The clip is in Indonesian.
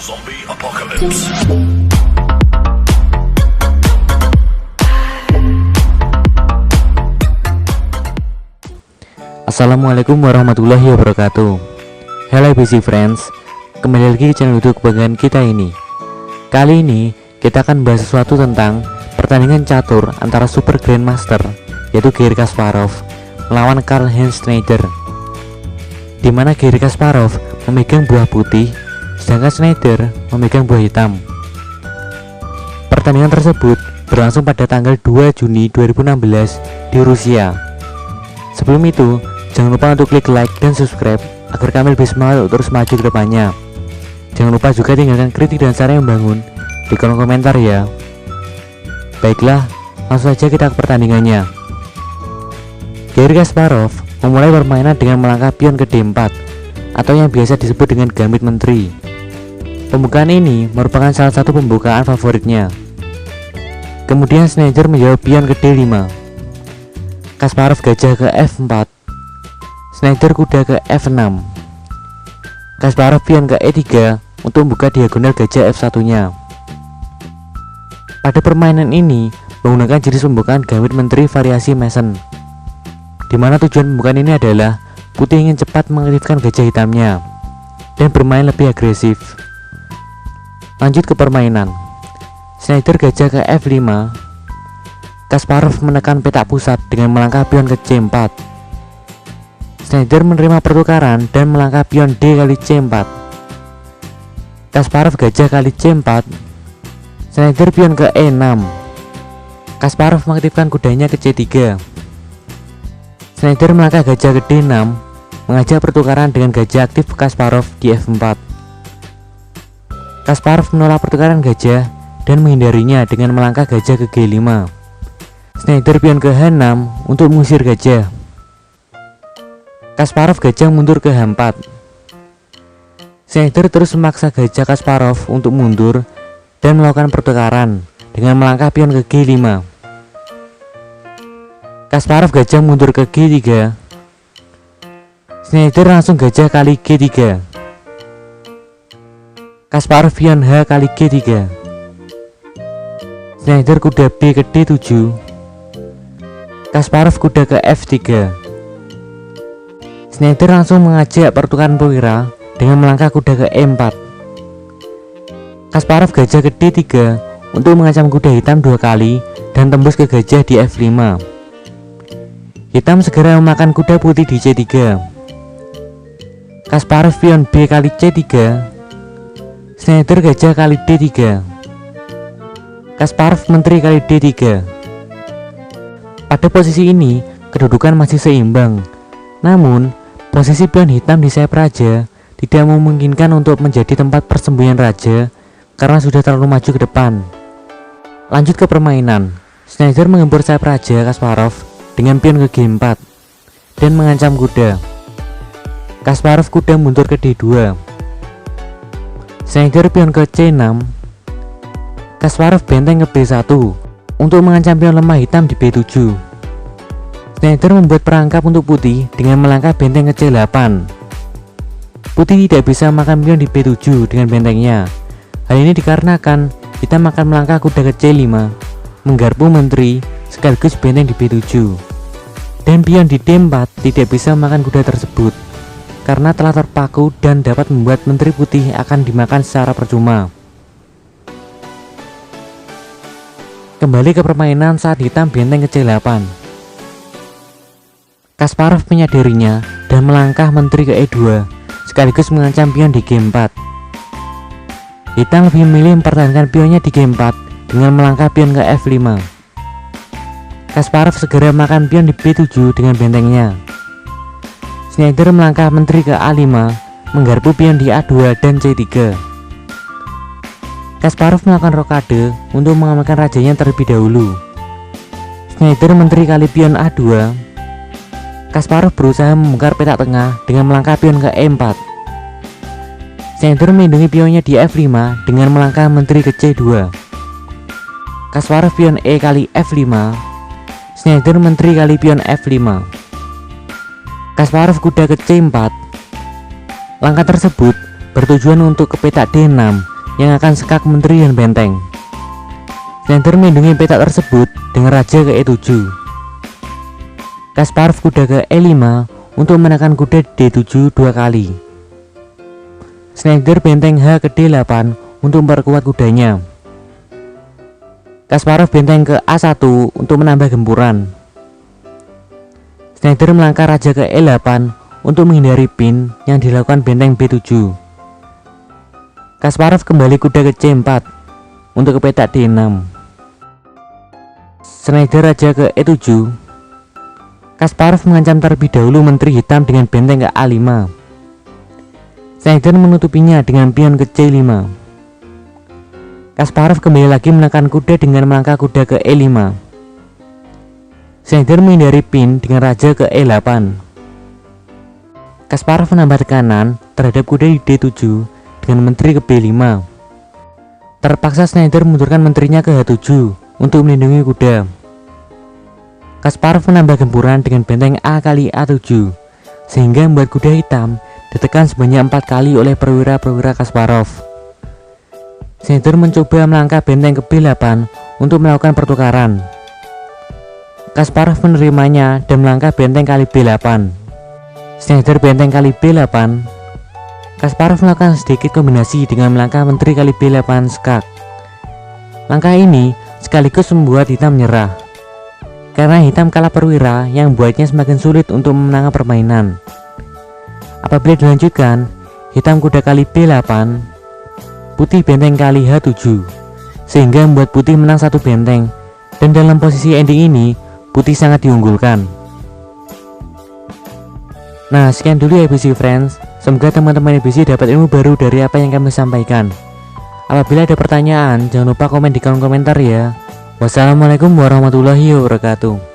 Zombie Apocalypse. Assalamualaikum warahmatullahi wabarakatuh. Hello busy friends, kembali lagi di channel YouTube kebanggaan kita ini. Kali ini kita akan bahas sesuatu tentang pertandingan catur antara Super Grandmaster yaitu Garry Kasparov melawan Karl-Heinz Schneider, di mana Garry Kasparov memegang buah putih sedangkan Schneider memegang buah hitam. Pertandingan tersebut berlangsung pada tanggal 2 Juni 2016 di Rusia. Sebelum itu, jangan lupa untuk klik like dan subscribe agar kami lebih semangat untuk terus maju ke depannya. Jangan lupa juga tinggalkan kritik dan saran yang membangun di kolom komentar ya. Baiklah, langsung saja kita ke pertandingannya. Garry Kasparov memulai permainan dengan melangkah pion ke D4 atau yang biasa disebut dengan gambit menteri. Pembukaan ini merupakan salah satu pembukaan favoritnya. Kemudian Schneider menjawab pion ke D5. Kasparov gajah ke F4. Schneider kuda ke F6. Kasparov pion ke E3 untuk membuka diagonal gajah F1-nya. Pada permainan ini menggunakan jenis pembukaan gambit menteri variasi Mason, di mana tujuan pembukaan ini adalah putih ingin cepat mengaktifkan gajah hitamnya dan bermain lebih agresif. Lanjut ke permainan. Schneider gajah ke F5. Kasparov menekan petak pusat dengan melangkah pion ke C4. Schneider menerima pertukaran dan melangkah pion D kali C4. Kasparov gajah kali C4. Schneider pion ke E6. Kasparov mengaktifkan kudanya ke C3. Schneider melangkah gajah ke D6, mengajak pertukaran dengan gajah aktif Kasparov di F4. Kasparov menolak pertukaran gajah dan menghindarinya dengan melangkah gajah ke G5. Schneider pion ke H6 untuk mengusir gajah. Kasparov gajah mundur ke H4. Schneider terus memaksa gajah Kasparov untuk mundur dan melakukan pertukaran dengan melangkah pion ke G5. Kasparov gajah mundur ke G3. Schneider langsung gajah kali G3. Kasparov pion H kali G3. Schneider kuda B ke D7. Kasparov kuda ke F3. Schneider langsung mengajak pertukaran perwira dengan melangkah kuda ke E4. Kasparov gajah ke D3 untuk mengancam kuda hitam 2 kali dan tembus ke gajah di F5. Hitam segera memakan kuda putih di C3. Kasparov pion B kali C3. Schneider gajah kali D3. Kasparov menteri kali D3. Pada posisi ini kedudukan masih seimbang. Namun posisi pion hitam di sayap raja tidak memungkinkan untuk menjadi tempat persembunyian raja karena sudah terlalu maju ke depan. Lanjut ke permainan. Schneider mengempur sayap raja Kasparov dengan pion ke G4 dan mengancam kuda. Kasparov kuda mundur ke D2. Schneider pion ke C6. Kasparov benteng ke B1 untuk mengancam pion lemah hitam di B7. Schneider membuat perangkap untuk putih dengan melangkah benteng ke C8. Putih tidak bisa makan pion di B7 dengan bentengnya. Hal ini dikarenakan hitam akan melangkah kuda ke C5, menggarpu menteri sekaligus benteng di B7. Dan pion di D4 tidak bisa makan kuda tersebut karena telah terpaku dan dapat membuat menteri putih akan dimakan secara percuma. Kembali ke permainan saat hitam benteng ke C8. Kasparov menyadarinya dan melangkah menteri ke E2 sekaligus mengancam pion di G4. Hitam lebih memilih mempertahankan pionnya di G4 dengan melangkah pion ke F5. Kasparov segera makan pion di B7 dengan bentengnya. Schneider melangkah menteri ke A5, menggarpu pion di A2 dan C3. Kasparov melakukan rokade untuk mengamankan rajanya terlebih dahulu. Schneider menteri kali pion A2. Kasparov berusaha membongkar petak tengah dengan melangkah pion ke E4. Schneider melindungi pionnya di F5 dengan melangkah menteri ke C2. Kasparov pion E kali F5. Schneider menteri kali pion F5. Kasparov kuda ke C4. Langkah tersebut bertujuan untuk ke petak D6 yang akan sekak menteri dan benteng. Snyder melindungi peta tersebut dengan raja ke E7. Kasparov kuda ke E5 untuk menekan kuda D7 dua kali. Snyder benteng H ke D8 untuk memperkuat kudanya. Kasparov benteng ke A1 untuk menambah gempuran. Snyder melangkah raja ke E8 untuk menghindari pin yang dilakukan benteng B7. Kasparov kembali kuda ke C4 untuk ke peta D6. Snyder raja ke E7. Kasparov mengancam terlebih dahulu menteri hitam dengan benteng ke A5. Snyder menutupinya dengan pion ke C5. Kasparov kembali lagi menekan kuda dengan melangkah kuda ke E5. Snyder menghindari pin dengan raja ke E8. Kasparov menambah tekanan terhadap kuda di D7 dengan menteri ke B5. Terpaksa Snyder mundurkan menterinya ke H7 untuk melindungi kuda. Kasparov menambah gempuran dengan benteng A kali A7 sehingga membuat kuda hitam ditekan sebanyak 4 kali oleh perwira-perwira Kasparov. Snyder mencoba melangkah benteng ke B8 untuk melakukan pertukaran. Kasparov menerimanya dan melangkah benteng kali B8. Snyder benteng kali B8. Kasparov melakukan sedikit kombinasi dengan melangkah menteri kali B8 skak. Langkah ini sekaligus membuat hitam menyerah, karena hitam kalah perwira yang membuatnya semakin sulit untuk memenangkan permainan. Apabila dilanjutkan, hitam kuda kali B8, putih benteng kali H7, sehingga membuat putih menang satu benteng, dan dalam posisi ending ini, putih sangat diunggulkan. Nah, sekian dulu ya ABC Friends. Semoga teman-teman ABC dapat ilmu baru dari apa yang kami sampaikan. Apabila ada pertanyaan, jangan lupa komen di kolom komentar ya. Wassalamualaikum warahmatullahi wabarakatuh.